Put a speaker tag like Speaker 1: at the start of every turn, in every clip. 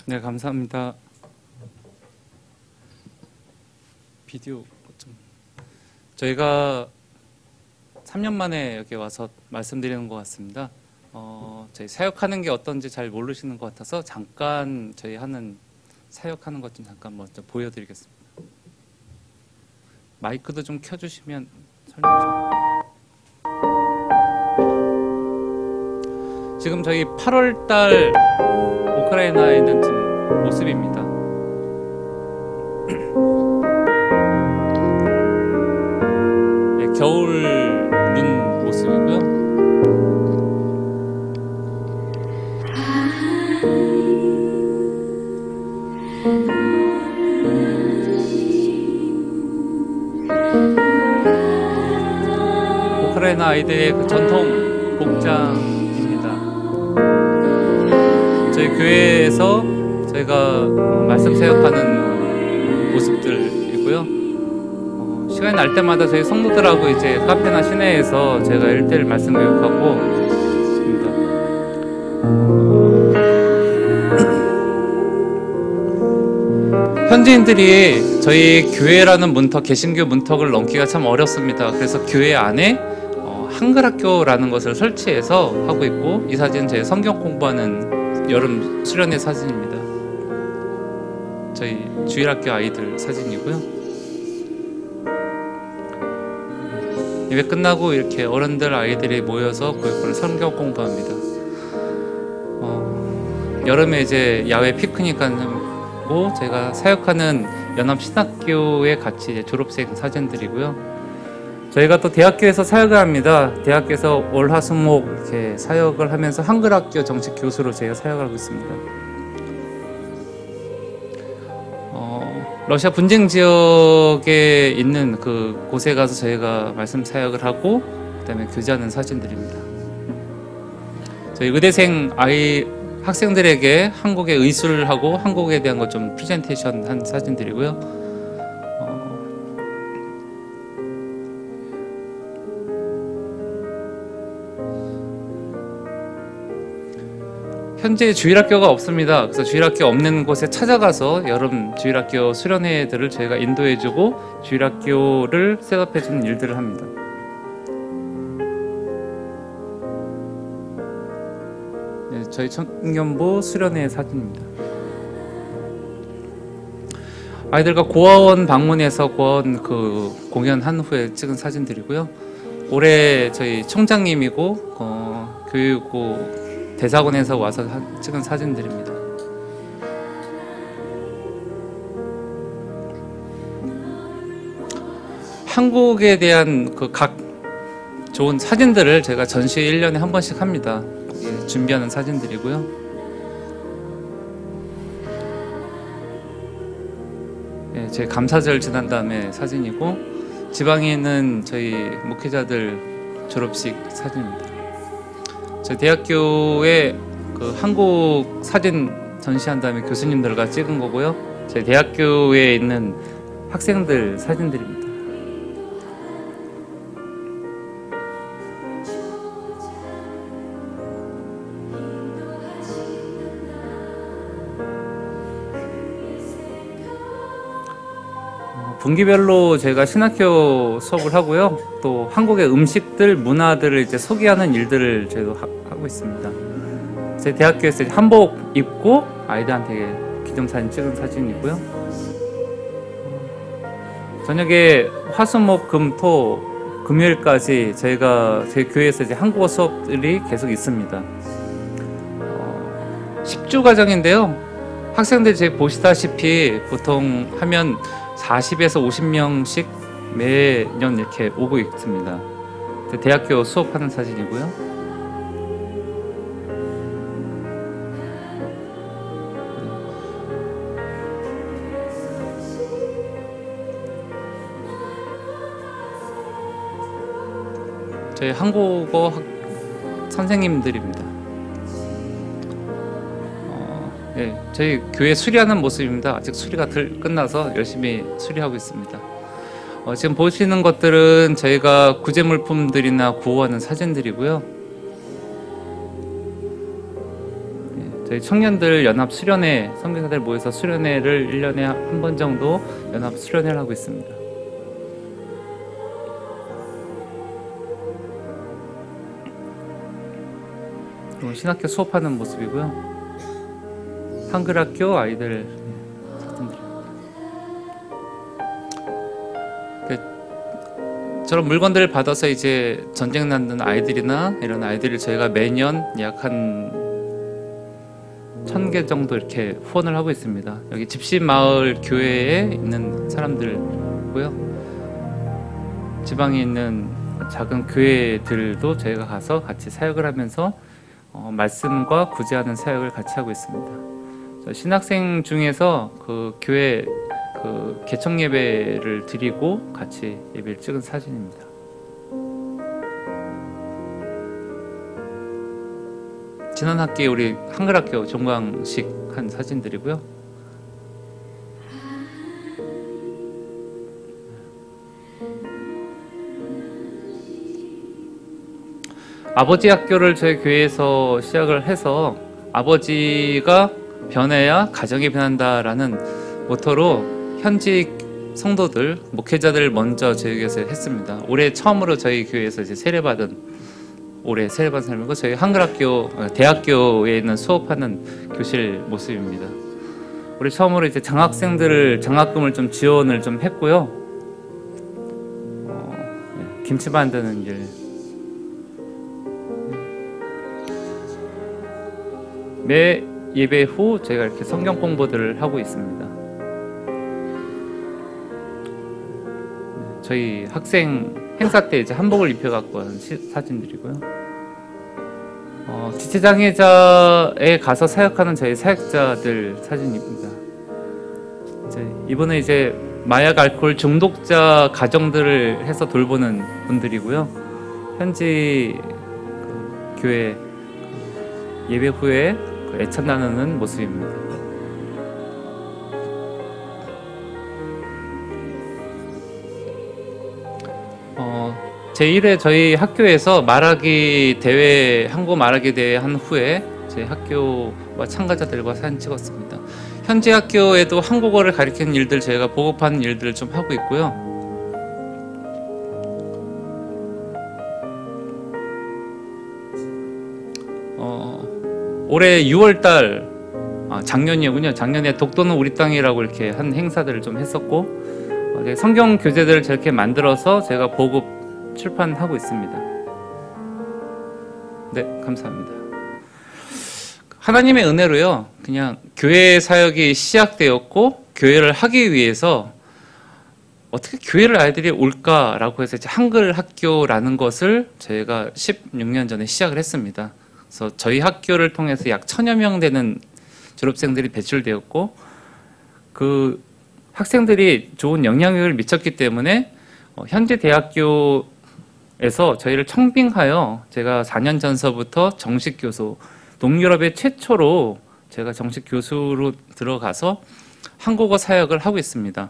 Speaker 1: 네, 감사합니다. 비디오 좀 저희가 3년 만에 여기 와서 말씀드리는 것 같습니다. 저희 사역하는 게 어떤지 잘 모르시는 것 같아서 잠깐 저희 하는 사역하는 것 좀 잠깐 먼저 보여드리겠습니다. 마이크도 좀 켜주시면 설명 좀. 지금 저희 8월달 우크라이나에 있는 지금 모습입니다. 네, 겨울 눈 모습이고요. 우크라이나 아이들의 그 전통 복장입니다. 저희 교회에서 저희가 말씀 사역하는 모습들이고요. 시간이 날 때마다 저희 성도들하고 이제 카페나 시내에서 제가 1대1 말씀 교육하고 있습니다. 현지인들이 저희 교회라는 문턱, 개신교 문턱을 넘기가 참 어렵습니다. 그래서 교회 안에 한글 학교라는 것을 설치해서 하고 있고, 이 사진은 제 성경 공부하는 여름 수련회 사진입니다. 저희 주일학교 아이들 사진이고요. 예배 끝나고 이렇게 어른들 아이들이 모여서 교육을 성경 공부합니다. 여름에 이제 야외 피크닉 가고 제가 사역하는 연합신학교에 같이 이제 졸업생 사진들이고요. 저희가 또 대학교에서 사역을 합니다. 대학교에서 월, 화, 수, 목 이렇게 사역을 하면서 한글학교 정식 교수로 제가 사역을 하고 있습니다. 러시아 분쟁 지역에 있는 그 곳에 가서 저희가 말씀 사역을 하고 그다음에 교제하는 사진들입니다. 저희 의대생 학생들에게 한국의 의술을 하고 한국에 대한 것 좀 프레젠테이션 한 사진들이고요. 현재 주일학교가 없습니다. 그래서 주일학교 없는 곳에 찾아가서 여름 주일학교 수련회들을 저희가 인도해주고 주일학교를 셋업해주는 일들을 합니다. 네, 저희 청년부 수련회 사진입니다. 아이들과 고아원 방문해서 고아원 그 공연한 후에 찍은 사진들이고요. 올해 저희 총장님이고 교육부 대사관에서 와서 찍은 사진들입니다. 한국에 대한 그 각 좋은 사진들을 제가 전시 1년에 한 번씩 합니다. 준비하는 사진들이고요. 예, 제 감사절 지난 다음에 사진이고, 지방에 있는 저희 목회자들 졸업식 사진입니다. 저희 대학교에 그 한국 사진 전시한 다음에 교수님들과 찍은 거고요. 저희 대학교에 있는 학생들 사진들입니다. 분기별로 제가 신학교 수업을 하고요. 또 한국의 음식들, 문화들을 이제 소개하는 일들을 저희도 하고 있습니다. 제 대학교에서 한복 입고 아이들한테 기념사진 찍은 사진이고요. 저녁에 화수목 금토 금요일까지 저희가 저희 교회에서 이제 한국어 수업들이 계속 있습니다. 10주 과정인데요. 학생들 제가 보시다시피 보통 하면 40에서 50명씩 매년 이렇게 오고 있습니다. 대학교 수업하는 사진이고요. 저희 한국어 선생님들입니다. 네, 저희 교회 수리하는 모습입니다. 아직 수리가 끝나서 열심히 수리하고 있습니다. 지금 보시는 것들은 저희가 구제물품들이나 구호하는 사진들이고요. 네. 저희 청년들 연합 수련회, 선교사들 모여서 수련회를 1년에 한 번 정도 연합 수련회를 하고 있습니다. 신학교 수업하는 모습이고요. 한글학교 아이들 저런 물건들을 받아서 이제 전쟁 낳는 아이들이나 이런 아이들을 저희가 매년 약 한 1000개 정도 이렇게 후원을 하고 있습니다. 여기 집시마을 교회에 있는 사람들고요. 지방에 있는 작은 교회들도 저희가 가서 같이 사역을 하면서 말씀과 구제하는 사역을 같이 하고 있습니다. 신학생 중에서 그 교회 그 개청 예배를 드리고 같이 예배를 찍은 사진입니다. 지난 학기에 우리 한글학교 종강식 한 사진들이고요. 아버지 학교를 저희 교회에서 시작을 해서 아버지가 변해야 가정이 변한다라는 모토로 현직 성도들, 목회자들을 먼저 저희 교회에서 했습니다. 올해 처음으로 저희 교회에서 이제 올해 세례받은 사람이고, 저희 한글학교, 대학교에 있는 수업하는 교실 모습입니다. 올해 처음으로 이제 장학생들을 장학금을 좀 지원을 좀 했고요. 김치 만드는 일. 매 예배 후 저희가 이렇게 성경 공부들을 하고 있습니다. 저희 학생 행사 때 이제 한복을 입혀갖고 한 사진들이고요. 지체장애자에 가서 사역하는 저희 사역자들 사진입니다. 이번에 이제 마약 알코올 중독자 가정들을 해서 돌보는 분들이고요. 현지 교회 예배 후에 애찬 나누는 모습입니다. 제1회 저희 학교에서 말하기 대회, 한국 말하기 대회 한 후에 저희 학교와 참가자들과 사진 찍었습니다. 현지 학교에도 한국어를 가르치는 일들, 저희가 보급하는 일들을 좀 하고 있고요. 올해 6월달, 작년이군요. 작년에 독도는 우리 땅이라고 이렇게 한 행사들을 좀 했었고, 성경 교재들을 저렇게 만들어서 제가 보급 출판하고 있습니다. 네, 감사합니다. 하나님의 은혜로요, 그냥 교회 사역이 시작되었고, 교회를 하기 위해서 어떻게 교회를 아이들이 올까라고 해서 이제 한글 학교라는 것을 저희가 16년 전에 시작을 했습니다. 그래서 저희 학교를 통해서 약 1000여 명 되는 졸업생들이 배출되었고, 그 학생들이 좋은 영향력을 미쳤기 때문에 현재 대학교에서 저희를 청빙하여 제가 4년 전서부터 정식 교수, 동유럽의 최초로 제가 정식 교수로 들어가서 한국어 사역을 하고 있습니다.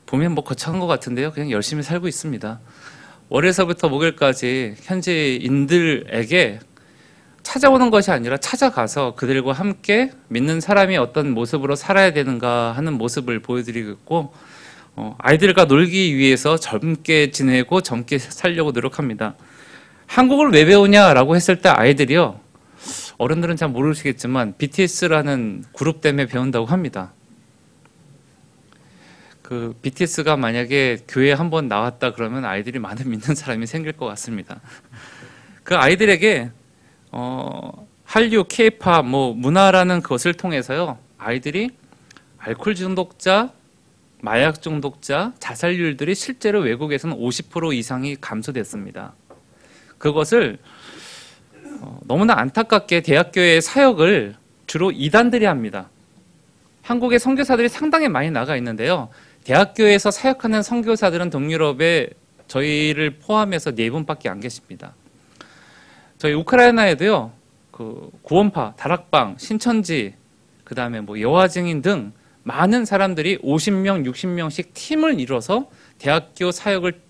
Speaker 1: 보면 뭐 거창한 것 같은데요. 그냥 열심히 살고 있습니다. 월요일서부터 목요일까지 현지인들에게 찾아오는 것이 아니라 찾아가서 그들과 함께 믿는 사람이 어떤 모습으로 살아야 되는가 하는 모습을 보여드리고 있고, 아이들과 놀기 위해서 젊게 지내고 젊게 살려고 노력합니다. 한국어를 왜 배우냐라고 했을 때 아이들이요, 어른들은 잘 모르시겠지만 BTS라는 그룹 때문에 배운다고 합니다. 그 BTS가 만약에 교회에 한번 나왔다 그러면 아이들이 많은 믿는 사람이 생길 것 같습니다. 그 아이들에게 한류, K-팝, 문화라는 것을 통해서요, 아이들이 알코올 중독자, 마약 중독자, 자살률들이 실제로 외국에서는 50% 이상이 감소됐습니다. 그것을 너무나 안타깝게 대학교의 사역을 주로 이단들이 합니다. 한국의 선교사들이 상당히 많이 나가 있는데요, 대학교에서 사역하는 선교사들은 동유럽에 저희를 포함해서 4분밖에 안 계십니다. 저희 우크라이나에도요, 그 구원파, 다락방, 신천지, 그 다음에 여호와 증인 등 많은 사람들이 50명, 60명씩 팀을 이뤄서 대학교 사역을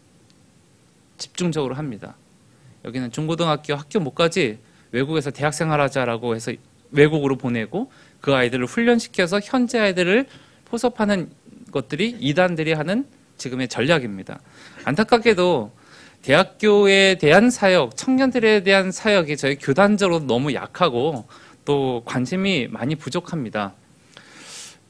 Speaker 1: 집중적으로 합니다. 여기는 중고등학교 학교 목까지 외국에서 대학생활하자라고 해서 외국으로 보내고 그 아이들을 훈련시켜서 현재 아이들을 포섭하는 것들이 이단들이 하는 지금의 전략입니다. 안타깝게도 대학교에 대한 사역, 청년들에 대한 사역이 저희 교단적으로 너무 약하고 또 관심이 많이 부족합니다.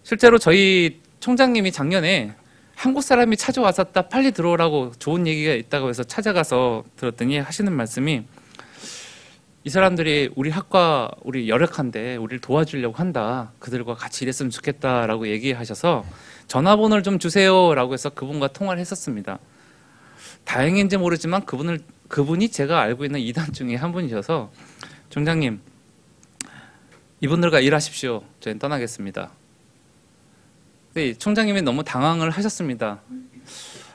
Speaker 1: 실제로 저희 총장님이 작년에 한국 사람이 찾아왔었다, 빨리 들어오라고 좋은 얘기가 있다고 해서 찾아가서 들었더니 하시는 말씀이, 이 사람들이 우리 학과 우리 열악한데 우리를 도와주려고 한다, 그들과 같이 일했으면 좋겠다라고 얘기하셔서 전화번호를 좀 주세요라고 해서 그분과 통화를 했었습니다. 다행인지 모르지만 그분이 제가 알고 있는 이단 중에 한 분이셔서, 총장님 이분들과 일하십시오, 저희는 떠나겠습니다. 근데 총장님이 너무 당황을 하셨습니다.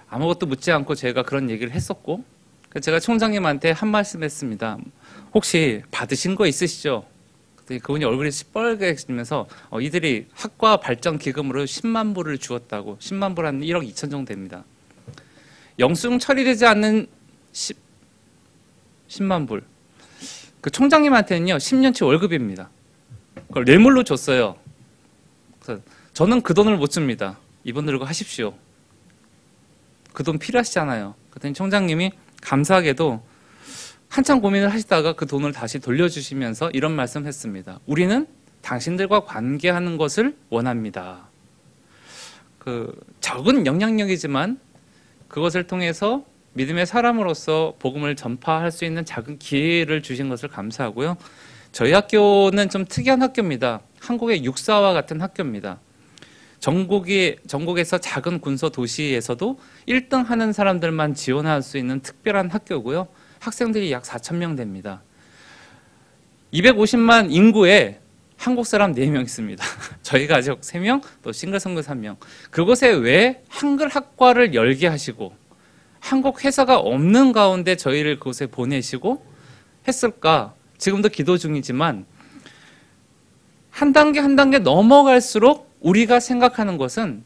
Speaker 1: 아무것도 묻지 않고 제가 그런 얘기를 했었고, 제가 총장님한테 한 말씀 했습니다. 혹시 받으신 거 있으시죠? 그랬더니 그분이 얼굴이 시뻘개지면서 이들이 학과 발전 기금으로 10만 불을 주었다고. 10만 불 한 1억 2천 정도 됩니다. 영수증 처리되지 않는 10만 불. 그 총장님한테는요 10년치 월급입니다. 그걸 뇌물로 줬어요. 그래서 저는 그 돈을 못 줍니다. 이분들과 하십시오. 그 돈 필요하시잖아요. 그랬더니 총장님이 감사하게도 한참 고민을 하시다가 그 돈을 다시 돌려주시면서 이런 말씀 했습니다. 우리는 당신들과 관계하는 것을 원합니다. 그 적은 영향력이지만 그것을 통해서 믿음의 사람으로서 복음을 전파할 수 있는 작은 기회를 주신 것을 감사하고요. 저희 학교는 좀 특이한 학교입니다. 한국의 육사와 같은 학교입니다. 전국에서 작은 군소 도시에서도 1등 하는 사람들만 지원할 수 있는 특별한 학교고요. 학생들이 약 4,000명 됩니다. 250만 인구에 한국 사람 4명 있습니다. 저희 가족 3명, 또 싱글 선교사 1명. 그곳에 왜 한글 학과를 열게 하시고 한국 회사가 없는 가운데 저희를 그곳에 보내시고 했을까? 지금도 기도 중이지만 한 단계 한 단계 넘어갈수록 우리가 생각하는 것은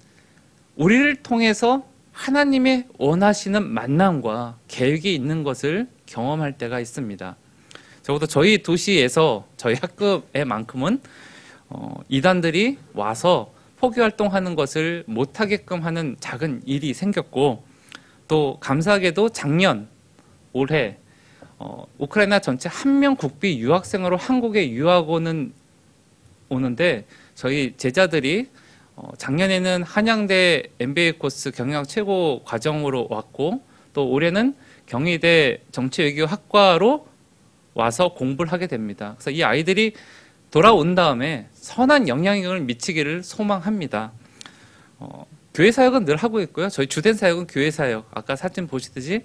Speaker 1: 우리를 통해서 하나님의 원하시는 만남과 계획이 있는 것을 경험할 때가 있습니다. 적어도 저희 도시에서 저희 학급에만큼은 이단들이 와서 포교활동하는 것을 못하게끔 하는 작은 일이 생겼고, 또 감사하게도 작년 올해 우크라이나 전체 1명 국비 유학생으로 한국에 유학 오는데 저희 제자들이 작년에는 한양대 MBA 코스 경영학 최고 과정으로 왔고, 또 올해는 경희대 정치외교학과로 와서 공부를 하게 됩니다. 그래서 이 아이들이 돌아온 다음에 선한 영향력을 미치기를 소망합니다. 교회 사역은 늘 하고 있고요. 저희 주된 사역은 교회 사역. 아까 사진 보시듯이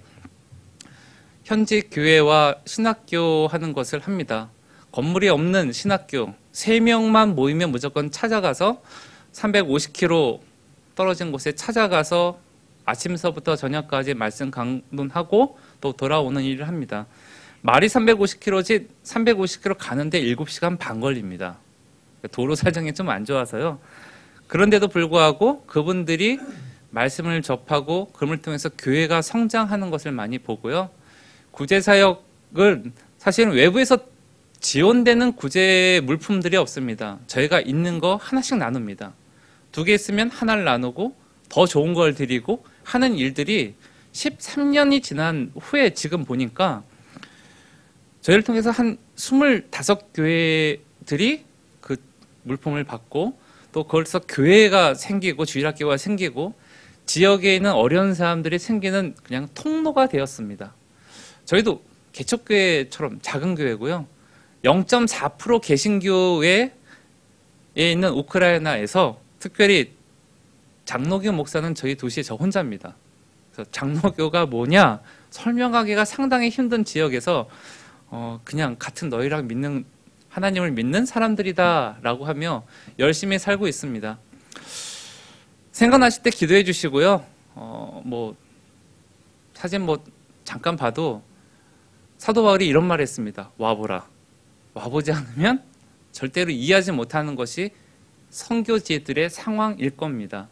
Speaker 1: 현지 교회와 신학교 하는 것을 합니다. 건물이 없는 신학교 3명만 모이면 무조건 찾아가서 350km 떨어진 곳에 찾아가서 아침서부터 저녁까지 말씀 강론하고 또 돌아오는 일을 합니다. 말이 350km지 350km 가는데 7시간 반 걸립니다. 도로 사정이 좀 안 좋아서요. 그런데도 불구하고 그분들이 말씀을 접하고 그걸 통해서 교회가 성장하는 것을 많이 보고요. 구제사역은 사실은 외부에서 지원되는 구제 물품들이 없습니다. 저희가 있는 거 하나씩 나눕니다. 2개 있으면 하나를 나누고 더 좋은 걸 드리고 하는 일들이 13년이 지난 후에 지금 보니까 저희를 통해서 한 25교회들이 그 물품을 받고 또 거기서 교회가 생기고 주일학교가 생기고 지역에 있는 어려운 사람들이 생기는 그냥 통로가 되었습니다. 저희도 개척교회처럼 작은 교회고요. 0.4% 개신교회에 있는 우크라이나에서 특별히 장로교 목사는 저희 도시에 저 혼자입니다. 그래서 장로교가 뭐냐 설명하기가 상당히 힘든 지역에서 그냥 같은 너희랑 믿는 하나님을 믿는 사람들이다라고 하며 열심히 살고 있습니다. 생각나실 때 기도해 주시고요. 사진 잠깐 봐도 사도 바울이 이런 말을 했습니다. 와보라. 와보지 않으면 절대로 이해하지 못하는 것이 선교지들의 상황일 겁니다.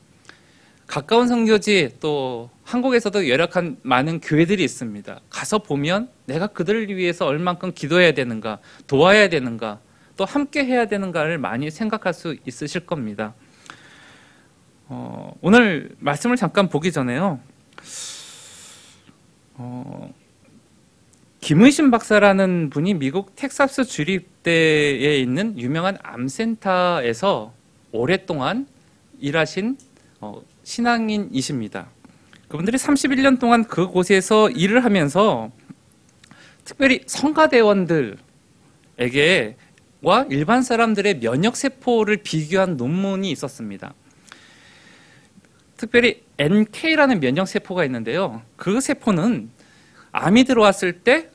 Speaker 1: 가까운 선교지 또 한국에서도 열악한 많은 교회들이 있습니다. 가서 보면 내가 그들을 위해서 얼만큼 기도해야 되는가, 도와야 되는가, 또 함께 해야 되는가를 많이 생각할 수 있으실 겁니다. 오늘 말씀을 잠깐 보기 전에요. 김의신 박사라는 분이 미국 텍사스 주립대에 있는 유명한 암센터에서 오랫동안 일하신 신앙인이십니다. 그분들이 31년 동안 그곳에서 일을 하면서 특별히 성가대원들에게 와 일반 사람들의 면역세포를 비교한 논문이 있었습니다. 특별히 NK라는 면역세포가 있는데요. 그 세포는 암이 들어왔을 때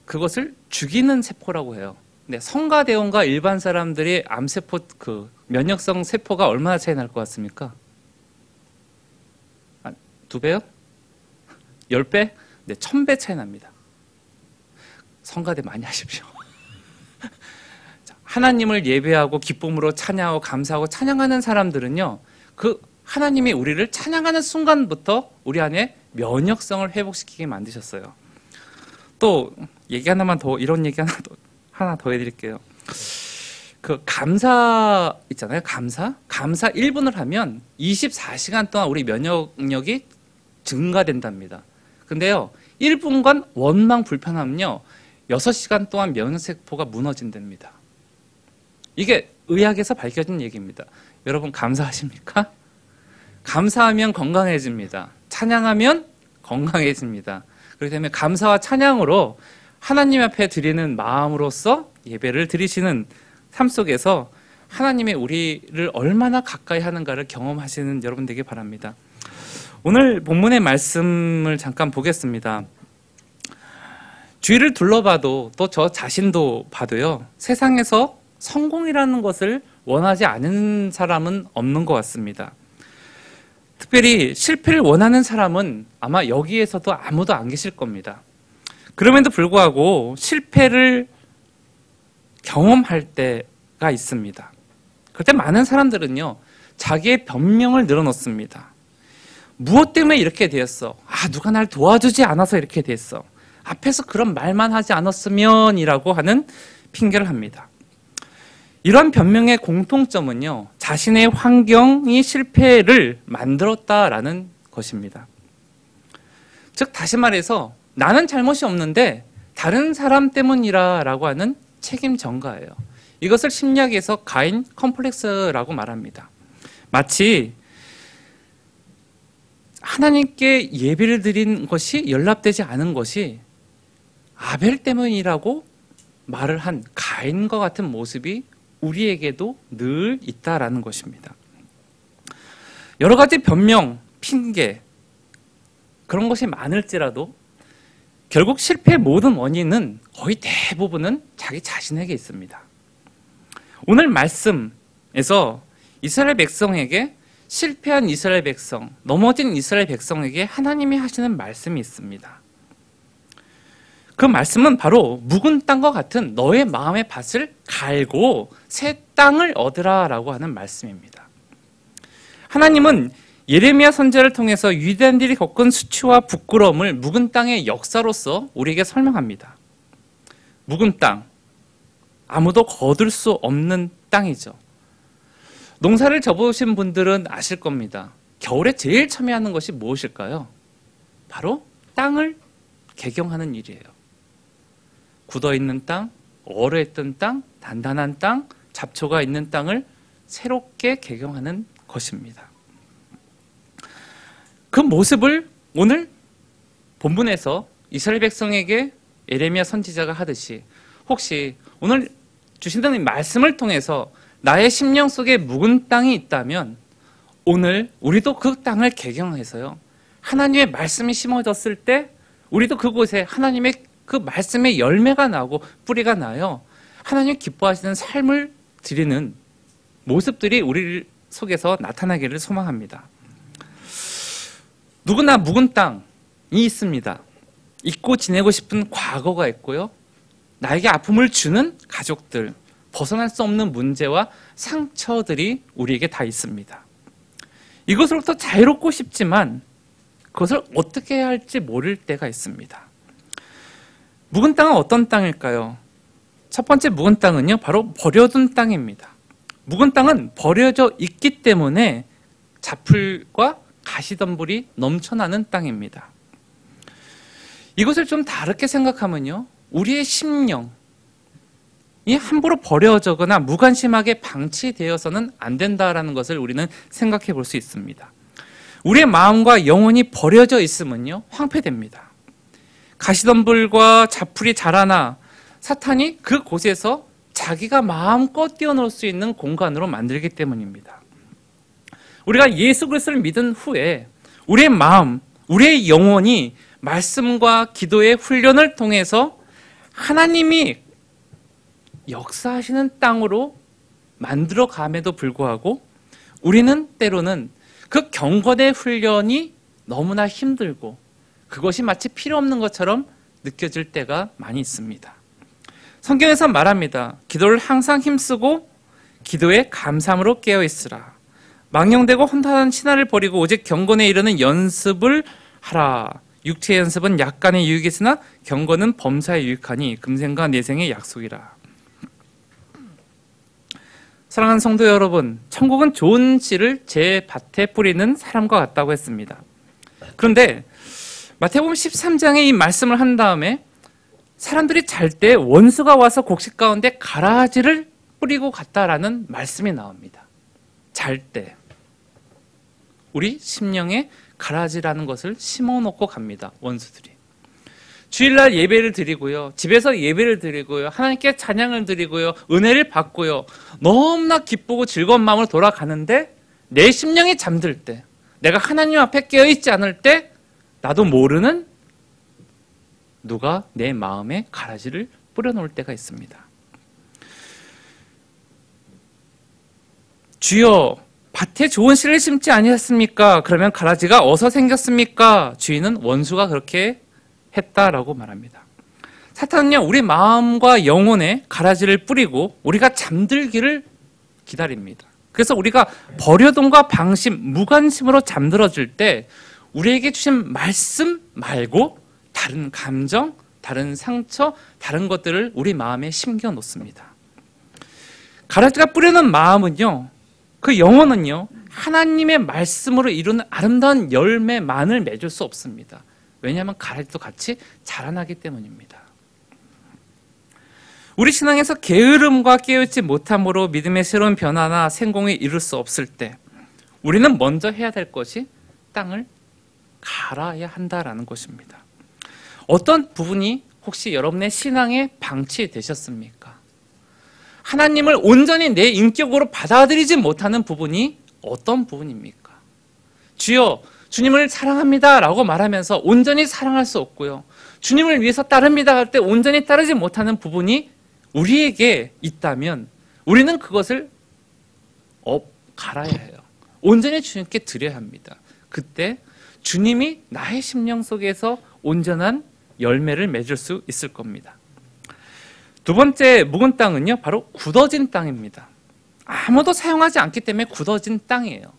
Speaker 1: 그것을 죽이는 세포라고 해요. 근데 성가대원과 일반 사람들의 암세포 그 면역성 세포가 얼마나 차이 날 것 같습니까? 2배요? 10배? 네, 1000배 차이 납니다. 성가대 많이 하십시오. 하나님을 예배하고 기쁨으로 찬양하고 감사하고 찬양하는 사람들은요, 그 하나님이 우리를 찬양하는 순간부터 우리 안에 면역성을 회복시키게 만드셨어요. 또 얘기 하나만 더, 이런 얘기 하나 더 해드릴게요. 그 감사 있잖아요. 감사 1분을 하면 24시간 동안 우리 면역력이 증가된답니다. 근데요, 1분간 원망 불편하면요 6시간 동안 면역세포가 무너진답니다. 이게 의학에서 밝혀진 얘기입니다. 여러분 감사하십니까? 감사하면 건강해집니다. 찬양하면 건강해집니다. 그렇기 때문에 감사와 찬양으로 하나님 앞에 드리는 마음으로써 예배를 드리시는 삶 속에서 하나님의 우리를 얼마나 가까이 하는가를 경험하시는 여러분 되길 바랍니다. 오늘 본문의 말씀을 잠깐 보겠습니다. 주위를 둘러봐도 또 저 자신도 봐도요, 세상에서 성공이라는 것을 원하지 않은 사람은 없는 것 같습니다. 특별히 실패를 원하는 사람은 아마 여기에서도 아무도 안 계실 겁니다. 그럼에도 불구하고 실패를 경험할 때가 있습니다. 그때 많은 사람들은요, 자기의 변명을 늘어놓습니다. 무엇 때문에 이렇게 되었어? 누가 날 도와주지 않아서 이렇게 됐어. 앞에서 그런 말만 하지 않았으면 이라고 하는 핑계를 합니다. 이런 변명의 공통점은요, 자신의 환경이 실패를 만들었다라는 것입니다. 즉 다시 말해서 나는 잘못이 없는데 다른 사람 때문이라고 하는 책임 전가예요. 이것을 심리학에서 가인 컴플렉스라고 말합니다. 마치 하나님께 예배를 드린 것이 연락되지 않은 것이 아벨 때문이라고 말을 한 가인과 같은 모습이 우리에게도 늘 있다라는 것입니다. 여러 가지 변명, 핑계 그런 것이 많을지라도 결국 실패의 모든 원인은 거의 대부분은 자기 자신에게 있습니다. 오늘 말씀에서 이스라엘 백성에게 실패한 이스라엘 백성, 넘어진 이스라엘 백성에게 하나님이 하시는 말씀이 있습니다. 그 말씀은 바로 묵은 땅과 같은 너의 마음의 밭을 갈고 새 땅을 얻으라라고 하는 말씀입니다. 하나님은 예레미야 선지자를 통해서 유대인들이 겪은 수치와 부끄러움을 묵은 땅의 역사로서 우리에게 설명합니다. 묵은 땅, 아무도 거둘 수 없는 땅이죠. 농사를 접으신 분들은 아실 겁니다. 겨울에 제일 참여하는 것이 무엇일까요? 바로 땅을 개경하는 일이에요. 굳어있는 땅, 얼어있던 땅, 단단한 땅, 잡초가 있는 땅을 새롭게 개경하는 것입니다. 그 모습을 오늘 본문에서 이스라엘 백성에게 예레미야 선지자가 하듯이 혹시 오늘 주신다는 말씀을 통해서 나의 심령 속에 묵은 땅이 있다면 오늘 우리도 그 땅을 개경해서요, 하나님의 말씀이 심어졌을 때 우리도 그곳에 하나님의 그 말씀의 열매가 나고 뿌리가 나요, 하나님 기뻐하시는 삶을 드리는 모습들이 우리 속에서 나타나기를 소망합니다. 누구나 묵은 땅이 있습니다. 잊고 지내고 싶은 과거가 있고요, 나에게 아픔을 주는 가족들, 벗어날 수 없는 문제와 상처들이 우리에게 다 있습니다. 이것으로부터 자유롭고 싶지만 그것을 어떻게 해야 할지 모를 때가 있습니다. 묵은 땅은 어떤 땅일까요? 첫 번째 묵은 땅은요, 바로 버려둔 땅입니다. 묵은 땅은 버려져 있기 때문에 자풀과 가시덤불이 넘쳐나는 땅입니다. 이것을 좀 다르게 생각하면요, 우리의 심령이 함부로 버려져거나 무관심하게 방치되어서는 안 된다라는 것을 우리는 생각해 볼 수 있습니다. 우리의 마음과 영혼이 버려져 있으면요, 황폐됩니다. 가시덤불과 자풀이 자라나 사탄이 그곳에서 자기가 마음껏 뛰어놀 수 있는 공간으로 만들기 때문입니다. 우리가 예수 그리스도를 믿은 후에 우리의 마음, 우리의 영혼이 말씀과 기도의 훈련을 통해서 하나님이 역사하시는 땅으로 만들어감에도 불구하고 우리는 때로는 그 경건의 훈련이 너무나 힘들고 그것이 마치 필요 없는 것처럼 느껴질 때가 많이 있습니다. 성경에서 말합니다. 기도를 항상 힘쓰고 기도에 감사함으로 깨어있으라. 망령되고 혼탁한 신화를 버리고 오직 경건에 이르는 연습을 하라. 육체의 연습은 약간의 유익이 있으나 경건은 범사에 유익하니 금생과 내생의 약속이라. 사랑하는 성도 여러분, 천국은 좋은 씨를 제 밭에 뿌리는 사람과 같다고 했습니다. 그런데 마태복음 13장에 이 말씀을 한 다음에 사람들이 잘 때 원수가 와서 곡식 가운데 가라지를 뿌리고 갔다라는 말씀이 나옵니다. 잘 때 우리 심령에 가라지라는 것을 심어놓고 갑니다. 원수들이. 주일날 예배를 드리고요, 집에서 예배를 드리고요, 하나님께 찬양을 드리고요, 은혜를 받고요, 너무나 기쁘고 즐거운 마음으로 돌아가는데 내 심령이 잠들 때, 내가 하나님 앞에 깨어있지 않을 때 나도 모르는 누가 내 마음에 가라지를 뿌려놓을 때가 있습니다. 주여, 밭에 좋은 씨를 심지 아니했습니까? 그러면 가라지가 어디서 생겼습니까? 주인은 원수가 그렇게 했다라고 말합니다. 사탄은요, 우리 마음과 영혼에 가라지를 뿌리고 우리가 잠들기를 기다립니다. 그래서 우리가 버려둠과 방심, 무관심으로 잠들어질 때 우리에게 주신 말씀 말고 다른 감정, 다른 상처, 다른 것들을 우리 마음에 심겨 놓습니다. 가라지가 뿌리는 마음은요, 그 영혼은요, 하나님의 말씀으로 이루는 아름다운 열매만을 맺을 수 없습니다. 왜냐하면 가라지도 같이 자라나기 때문입니다. 우리 신앙에서 게으름과 깨어있지 못함으로 믿음의 새로운 변화나 생공이 이룰 수 없을 때 우리는 먼저 해야 될 것이 땅을 갈아야 한다라는 것입니다. 어떤 부분이 혹시 여러분의 신앙에 방치되셨습니까? 하나님을 온전히 내 인격으로 받아들이지 못하는 부분이 어떤 부분입니까? 주여, 주님을 사랑합니다 라고 말하면서 온전히 사랑할 수 없고요, 주님을 위해서 따릅니다 할 때 온전히 따르지 못하는 부분이 우리에게 있다면 우리는 그것을 갈아야 해요. 온전히 주님께 드려야 합니다. 그때 주님이 나의 심령 속에서 온전한 열매를 맺을 수 있을 겁니다. 두 번째 묵은 땅은요, 바로 굳어진 땅입니다. 아무도 사용하지 않기 때문에 굳어진 땅이에요.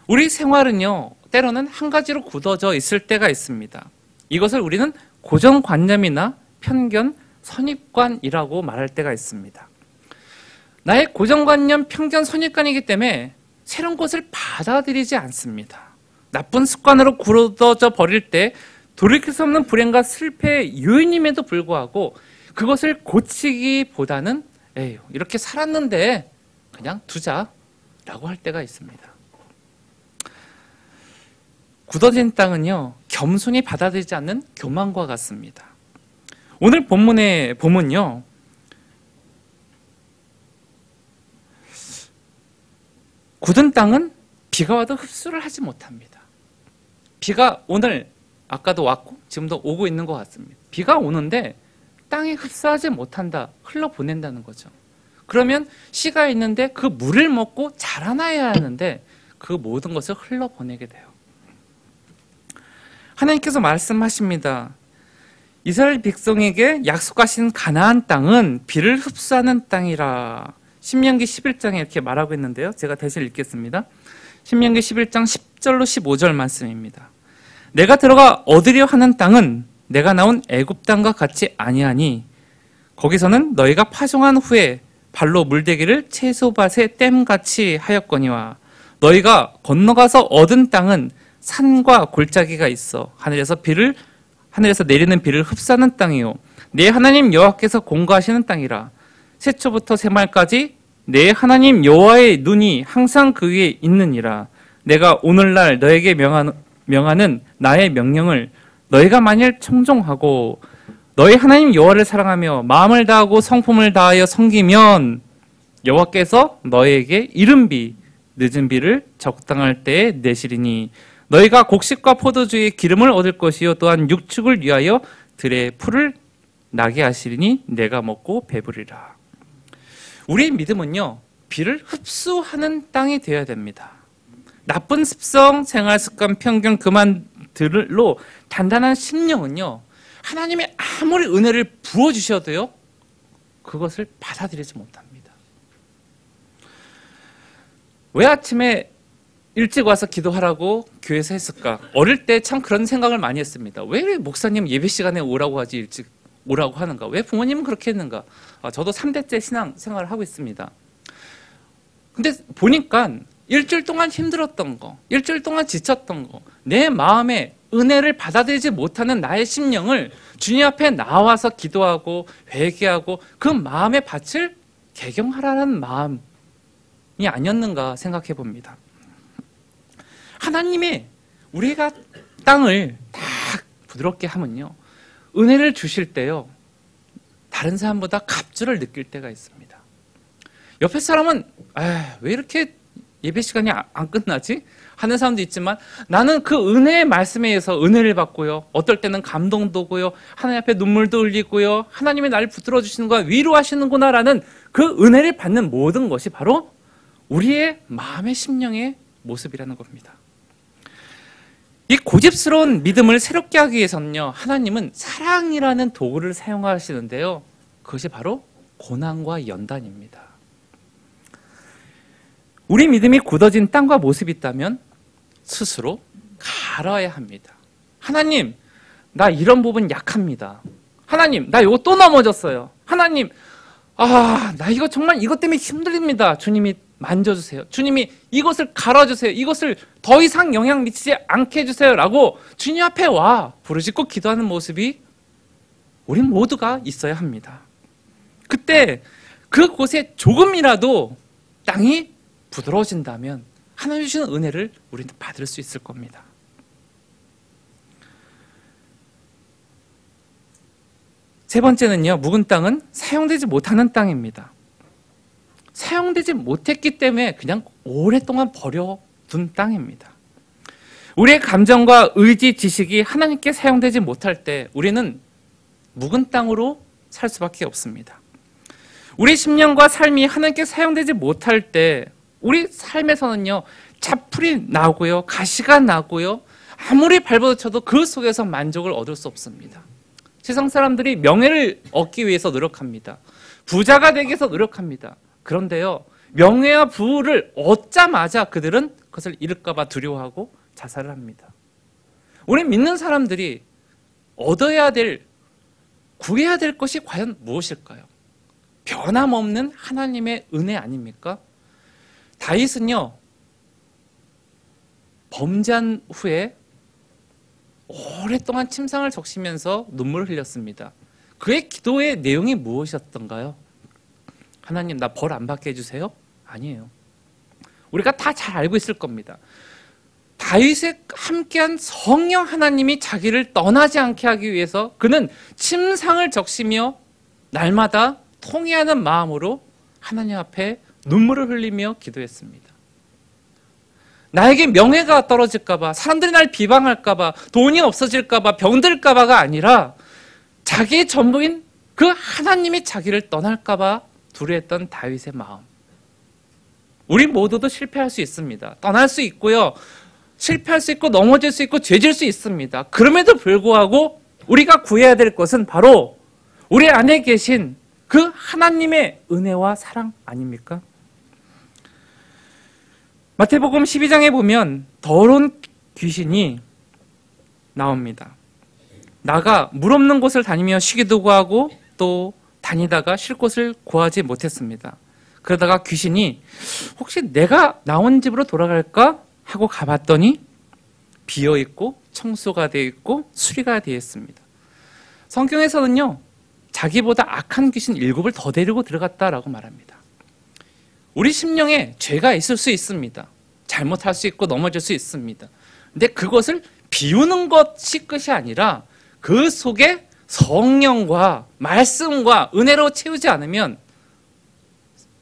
Speaker 1: 우리 생활은요, 때로는 한 가지로 굳어져 있을 때가 있습니다. 이것을 우리는 고정관념이나 편견, 선입관이라고 말할 때가 있습니다. 나의 고정관념, 편견, 선입관이기 때문에 새로운 것을 받아들이지 않습니다. 나쁜 습관으로 굳어져 버릴 때 돌이킬 수 없는 불행과 실패의 요인임에도 불구하고 그것을 고치기보다는 에휴, 이렇게 살았는데 그냥 두자라고 할 때가 있습니다. 굳어진 땅은요, 겸손히 받아들이지 않는 교만과 같습니다. 오늘 본문의 보면요, 굳은 땅은 비가 와도 흡수를 하지 못합니다. 비가 오늘 아까도 왔고 지금도 오고 있는 것 같습니다. 비가 오는데 땅에 흡수하지 못한다, 흘러보낸다는 거죠. 그러면 씨가 있는데 그 물을 먹고 자라나야 하는데 그 모든 것을 흘러보내게 돼요. 하나님께서 말씀하십니다. 이스라엘 백성에게 약속하신 가나안 땅은 비를 흡수하는 땅이라. 신명기 11장에 이렇게 말하고 있는데요, 제가 대신 읽겠습니다. 신명기 11장 10절로 15절 말씀입니다. 내가 들어가 얻으려 하는 땅은 내가 나온 애굽 땅과 같이 아니하니 거기서는 너희가 파송한 후에 발로 물대기를 채소밭의 댐같이 하였거니와 너희가 건너가서 얻은 땅은 산과 골짜기가 있어 하늘에서 내리는 비를 흡수하는 땅이요 내 하나님 여호와께서 공고하시는 땅이라. 새초부터 새말까지 내 하나님 여호와의 눈이 항상 그 위에 있느니라. 내가 오늘날 너에게 명하는 나의 명령을 너희가 만일 청종하고 너희 하나님 여호와를 사랑하며 마음을 다하고 성품을 다하여 섬기면 여호와께서 너희에게 이른 비 늦은 비를 적당할 때에 내시리니 너희가 곡식과 포도주의 기름을 얻을 것이요 또한 육축을 위하여 들의 풀을 나게 하시리니 내가 먹고 배부리라. 우리의 믿음은요, 비를 흡수하는 땅이 되어야 됩니다. 나쁜 습성, 생활 습관, 편견 그만들로 단단한 심령은요, 하나님의 아무리 은혜를 부어주셔도요, 그것을 받아들이지 못합니다. 왜 아침에 일찍 와서 기도하라고 교회에서 했을까? 어릴 때 참 그런 생각을 많이 했습니다. 왜 목사님 예배 시간에 오라고 하지 일찍 오라고 하는가? 왜 부모님은 그렇게 했는가? 저도 3대째 신앙 생활을 하고 있습니다. 근데 보니까 일주일 동안 힘들었던 거, 일주일 동안 지쳤던 거, 내 마음에 은혜를 받아들이지 못하는 나의 심령을 주님 앞에 나와서 기도하고 회개하고 그 마음의 밭을 개경하라는 마음이 아니었는가 생각해 봅니다. 하나님이 우리가 땅을 딱 부드럽게 하면요, 은혜를 주실 때요, 다른 사람보다 갑주를 느낄 때가 있습니다. 옆에 사람은 왜 이렇게 예배 시간이 안 끝나지? 하는 사람도 있지만 나는 그 은혜의 말씀에 의해서 은혜를 받고요, 어떨 때는 감동도 오고요, 하나님 앞에 눈물도 흘리고요, 하나님이 나를 붙들어 주시는구나, 위로하시는구나 라는 그 은혜를 받는 모든 것이 바로 우리의 마음의 심령의 모습이라는 겁니다. 이 고집스러운 믿음을 새롭게 하기 위해서는요, 하나님은 사랑이라는 도구를 사용하시는데요, 그것이 바로 고난과 연단입니다. 우리 믿음이 굳어진 땅과 모습이 있다면 스스로 갈아야 합니다. 하나님, 나 이런 부분 약합니다. 하나님, 나 이거 또 넘어졌어요. 하나님, 나 이거 정말 이것 때문에 힘듭니다. 주님이 만져주세요. 주님이 이것을 갈아주세요. 이것을 더 이상 영향 미치지 않게 해주세요. 라고 주님 앞에 와 부르짖고 기도하는 모습이 우리 모두가 있어야 합니다. 그때 그곳에 조금이라도 땅이 부드러워진다면 하나님 주시는 은혜를 우리는 받을 수 있을 겁니다. 세 번째는요, 묵은 땅은 사용되지 못하는 땅입니다. 사용되지 못했기 때문에 그냥 오랫동안 버려둔 땅입니다. 우리의 감정과 의지, 지식이 하나님께 사용되지 못할 때 우리는 묵은 땅으로 살 수밖에 없습니다. 우리 심령과 삶이 하나님께 사용되지 못할 때 우리 삶에서는요, 잡풀이 나고요, 가시가 나고요, 아무리 발버둥쳐도 그 속에서 만족을 얻을 수 없습니다. 세상 사람들이 명예를 얻기 위해서 노력합니다. 부자가 되기 위해서 노력합니다. 그런데요, 명예와 부를 얻자마자 그들은 그것을 잃을까 봐 두려워하고 자살을 합니다. 우리 믿는 사람들이 얻어야 될, 구해야 될 것이 과연 무엇일까요? 변함없는 하나님의 은혜 아닙니까? 다윗은요, 범죄한 후에 오랫동안 침상을 적시면서 눈물을 흘렸습니다. 그의 기도의 내용이 무엇이었던가요? 하나님, 나 벌 안 받게 해주세요? 아니에요. 우리가 다 잘 알고 있을 겁니다. 다윗에 함께한 성령 하나님이 자기를 떠나지 않게 하기 위해서 그는 침상을 적시며 날마다 통회하는 마음으로 하나님 앞에 눈물을 흘리며 기도했습니다. 나에게 명예가 떨어질까 봐, 사람들이 날 비방할까 봐, 돈이 없어질까 봐, 병들까 봐가 아니라 자기의 전부인 그 하나님이 자기를 떠날까 봐 두려워했던 다윗의 마음. 우리 모두도 실패할 수 있습니다. 떠날 수 있고요, 실패할 수 있고 넘어질 수 있고 죄질 수 있습니다. 그럼에도 불구하고 우리가 구해야 될 것은 바로 우리 안에 계신 그 하나님의 은혜와 사랑 아닙니까? 마태복음 12장에 보면 더러운 귀신이 나옵니다. 나가 물 없는 곳을 다니며 쉬기도 구하고 또 다니다가 쉴 곳을 구하지 못했습니다. 그러다가 귀신이 혹시 내가 나온 집으로 돌아갈까 하고 가봤더니 비어있고 청소가 되어 있고 수리가 되어 있습니다. 성경에서는요, 자기보다 악한 귀신 7을 더 데리고 들어갔다라고 말합니다. 우리 심령에 죄가 있을 수 있습니다. 잘못할 수 있고 넘어질 수 있습니다. 근데 그것을 비우는 것이 끝이 아니라 그 속에 성령과 말씀과 은혜로 채우지 않으면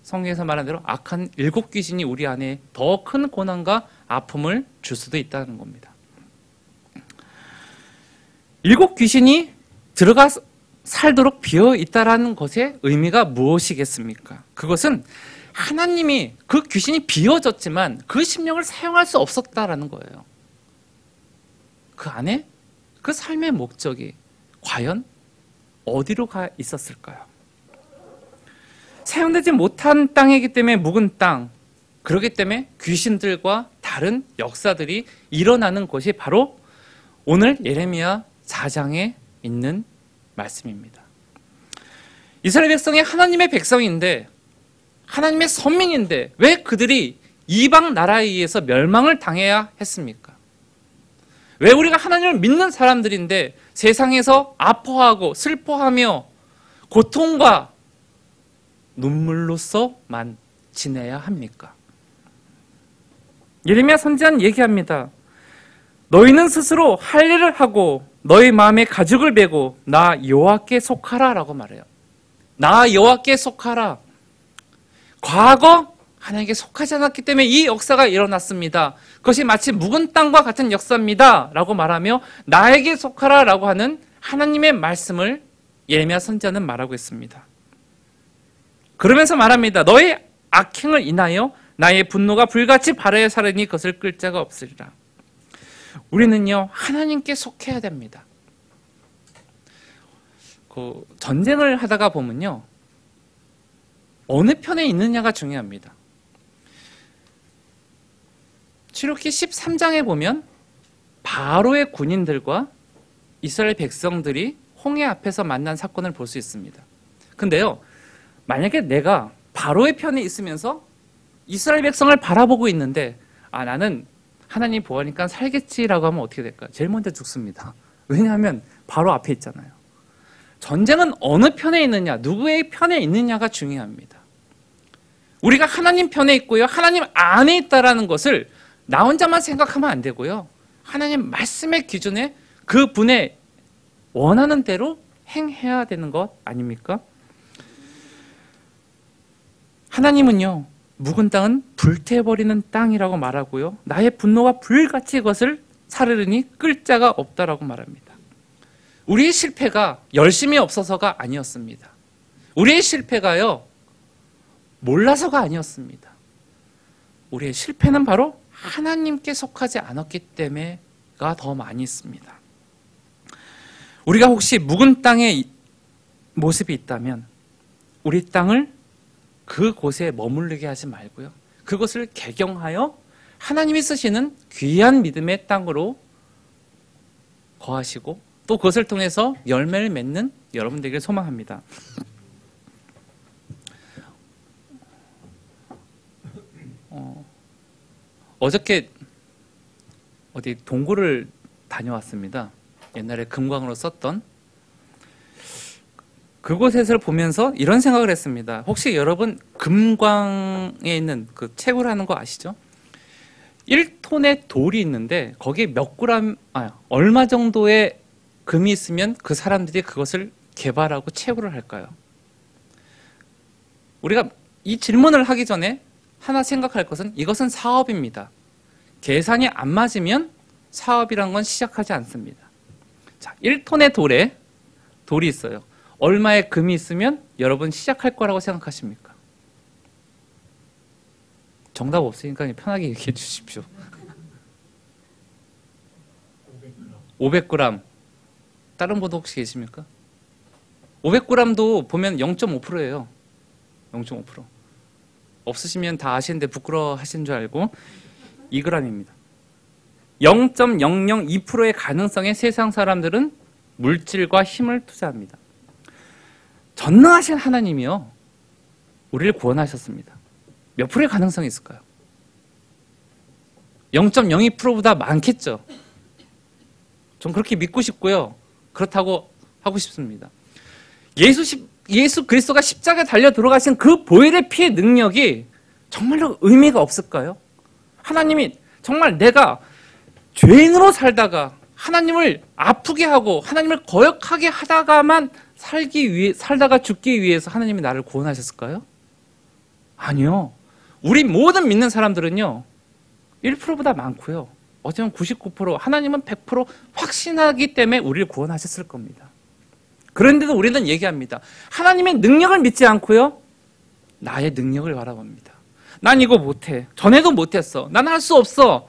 Speaker 1: 성경에서 말한 대로 악한 7귀신이 우리 안에 더 큰 고난과 아픔을 줄 수도 있다는 겁니다. 7귀신이 들어가 살도록 비어 있다라는 것의 의미가 무엇이겠습니까? 그것은 하나님이 그 귀신이 비워졌지만 그 심령을 사용할 수 없었다라는 거예요. 그 안에 그 삶의 목적이 과연 어디로 가 있었을까요? 사용되지 못한 땅이기 때문에 묵은 땅, 그렇기 때문에 귀신들과 다른 역사들이 일어나는 것이 바로 오늘 예레미야 4장에 있는 말씀입니다. 이스라엘 백성이 하나님의 백성인데 하나님의 선민인데 왜 그들이 이방 나라에 의해서 멸망을 당해야 했습니까? 왜 우리가 하나님을 믿는 사람들인데 세상에서 아파하고 슬퍼하며 고통과 눈물로서만 지내야 합니까? 예레미야 선지자는 얘기합니다. 너희는 스스로 할 일을 하고 너희 마음에 가죽을 메고 나 여호와께 속하라 라고 말해요. 나 여호와께 속하라. 과거 하나님께 속하지 않았기 때문에 이 역사가 일어났습니다. 그것이 마치 묵은 땅과 같은 역사입니다 라고 말하며 나에게 속하라 라고 하는 하나님의 말씀을 예레미야 선지자는 말하고 있습니다. 그러면서 말합니다. 너의 악행을 인하여 나의 분노가 불같이 발하여 사르니 그것을 끌 자가 없으리라. 우리는요 하나님께 속해야 됩니다. 그 전쟁을 하다가 보면요 어느 편에 있느냐가 중요합니다. 출애굽기 13장에 보면 바로의 군인들과 이스라엘 백성들이 홍해 앞에서 만난 사건을 볼 수 있습니다. 근데요 만약에 내가 바로의 편에 있으면서 이스라엘 백성을 바라보고 있는데 나는 하나님 보호하니까 살겠지라고 하면 어떻게 될까요? 제일 먼저 죽습니다. 왜냐하면 바로 앞에 있잖아요. 전쟁은 어느 편에 있느냐, 누구의 편에 있느냐가 중요합니다. 우리가 하나님 편에 있고요, 하나님 안에 있다라는 것을 나 혼자만 생각하면 안 되고요, 하나님 말씀의 기준에 그 분의 원하는 대로 행해야 되는 것 아닙니까? 하나님은요 묵은 땅은 불태워버리는 땅이라고 말하고요, 나의 분노가 불같이 그것을 사르르니 끌 자가 없다라고 말합니다. 우리의 실패가 열심이 없어서가 아니었습니다. 우리의 실패가요 몰라서가 아니었습니다. 우리의 실패는 바로 하나님께 속하지 않았기 때문에가 더 많이 있습니다. 우리가 혹시 묵은 땅의 모습이 있다면 우리 땅을 그곳에 머무르게 하지 말고요, 그것을 개경하여 하나님이 쓰시는 귀한 믿음의 땅으로 거하시고 또 그것을 통해서 열매를 맺는 여러분들에게 소망합니다. 어저께 어디 동굴을 다녀왔습니다. 옛날에 금광으로 썼던 그곳에서 보면서 이런 생각을 했습니다. 혹시 여러분 금광에 있는 그 채굴하는 거 아시죠? 1톤의 돌이 있는데 거기에 몇 그램, 얼마 정도의 금이 있으면 그 사람들이 그것을 개발하고 채굴을 할까요? 우리가 이 질문을 하기 전에 하나 생각할 것은 이것은 사업입니다. 계산이 안 맞으면 사업이란 건 시작하지 않습니다. 자, 1톤의 돌이 있어요. 얼마의 금이 있으면 여러분 시작할 거라고 생각하십니까? 정답 없으니까 편하게 얘기해 주십시오. 500g. 다른 분도 혹시 계십니까? 500g도 보면 0.5%예요. 0.5%. 없으시면 다 아시는데 부끄러워하신 줄 알고 2g입니다. 0.002%의 가능성에 세상 사람들은 물질과 힘을 투자합니다. 전능하신 하나님이요, 우리를 구원하셨습니다. 몇 프로의 가능성이 있을까요? 0.02%보다 많겠죠. 전 그렇게 믿고 싶고요, 그렇다고 하고 싶습니다. 예수 그리스도가 십자가에 달려 들어가신 그 보혈의 피의 능력이 정말로 의미가 없을까요? 하나님이 정말 내가 죄인으로 살다가 하나님을 아프게 하고 하나님을 거역하게 하다가만 살다가 죽기 위해서 하나님이 나를 구원하셨을까요? 아니요. 우리 모든 믿는 사람들은요, 1%보다 많고요, 어쩌면 99%, 하나님은 100% 확신하기 때문에 우리를 구원하셨을 겁니다. 그런데도 우리는 얘기합니다. 하나님의 능력을 믿지 않고요, 나의 능력을 바라봅니다. 난 이거 못해. 전에도 못했어. 난 할 수 없어.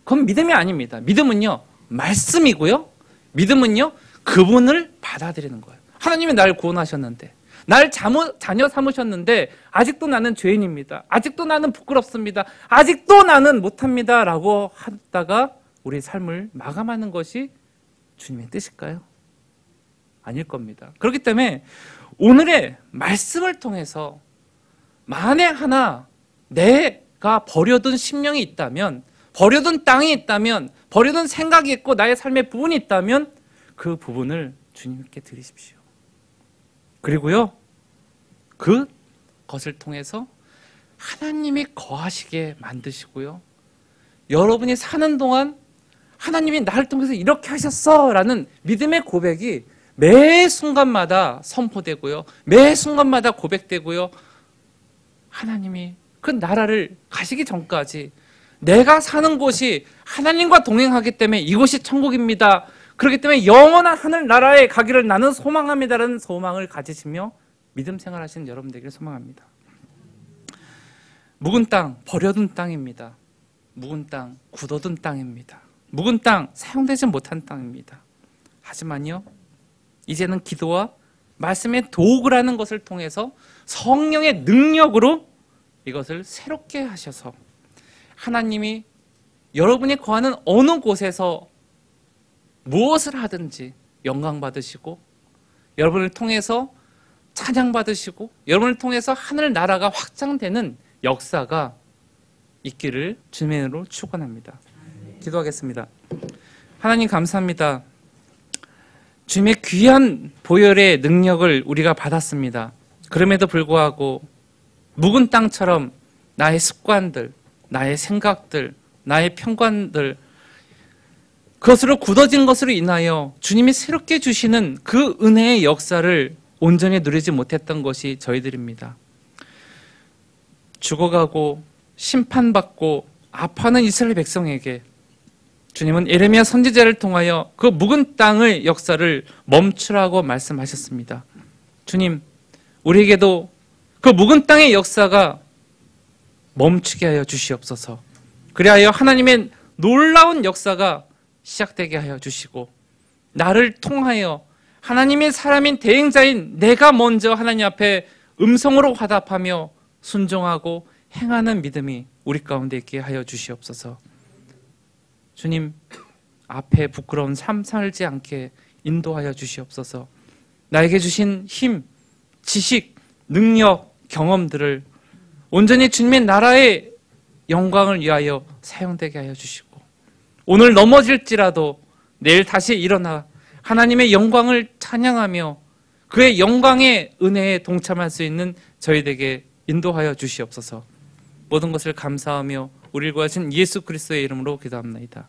Speaker 1: 그건 믿음이 아닙니다. 믿음은요, 말씀이고요, 믿음은요, 그분을 받아들이는 거예요. 하나님이 나를 구원하셨는데, 날 자녀 삼으셨는데 아직도 나는 죄인입니다. 아직도 나는 부끄럽습니다. 아직도 나는 못합니다 라고 하다가 우리 삶을 마감하는 것이 주님의 뜻일까요? 아닐 겁니다. 그렇기 때문에 오늘의 말씀을 통해서 만에 하나 내가 버려둔 심령이 있다면, 버려둔 땅이 있다면, 버려둔 생각이 있고 나의 삶의 부분이 있다면 그 부분을 주님께 드리십시오. 그리고요, 그것을 통해서 하나님이 거하시게 만드시고요, 여러분이 사는 동안 하나님이 나를 통해서 이렇게 하셨어 라는 믿음의 고백이 매 순간마다 선포되고요, 매 순간마다 고백되고요, 하나님이 그 나라를 가시기 전까지 내가 사는 곳이 하나님과 동행하기 때문에 이곳이 천국입니다, 그렇기 때문에 영원한 하늘나라에 가기를 나는 소망합니다라는 소망을 가지시며 믿음 생활하시는 여러분들에게 소망합니다. 묵은 땅, 버려둔 땅입니다. 묵은 땅, 굳어둔 땅입니다. 묵은 땅, 사용되지 못한 땅입니다. 하지만요, 이제는 기도와 말씀의 도구라는 것을 통해서 성령의 능력으로 이것을 새롭게 하셔서 하나님이 여러분이 거하는 어느 곳에서 무엇을 하든지 영광 받으시고, 여러분을 통해서 찬양 받으시고, 여러분을 통해서 하늘 나라가 확장되는 역사가 있기를 주님의 이름으로 축원합니다. 기도하겠습니다. 하나님 감사합니다. 주님의 귀한 보혈의 능력을 우리가 받았습니다. 그럼에도 불구하고 묵은 땅처럼 나의 습관들, 나의 생각들, 나의 편관들, 그것으로 굳어진 것으로 인하여 주님이 새롭게 주시는 그 은혜의 역사를 온전히 누리지 못했던 것이 저희들입니다. 죽어가고 심판받고 아파하는 이스라엘 백성에게 주님은 예레미야 선지자를 통하여 그 묵은 땅의 역사를 멈추라고 말씀하셨습니다. 주님, 우리에게도 그 묵은 땅의 역사가 멈추게 하여 주시옵소서. 그리하여 하나님의 놀라운 역사가 시작되게 하여 주시고, 나를 통하여 하나님의 사람인 대행자인 내가 먼저 하나님 앞에 음성으로 화답하며 순종하고 행하는 믿음이 우리 가운데 있게 하여 주시옵소서. 주님, 앞에 부끄러운 삶 살지 않게 인도하여 주시옵소서. 나에게 주신 힘, 지식, 능력, 경험들을 온전히 주님의 나라의 영광을 위하여 사용되게 하여 주시고, 오늘 넘어질지라도 내일 다시 일어나 하나님의 영광을 찬양하며 그의 영광의 은혜에 동참할 수 있는 저희에게 인도하여 주시옵소서. 모든 것을 감사하며 우리를 구하신 예수 그리스도의 이름으로 기도합니다.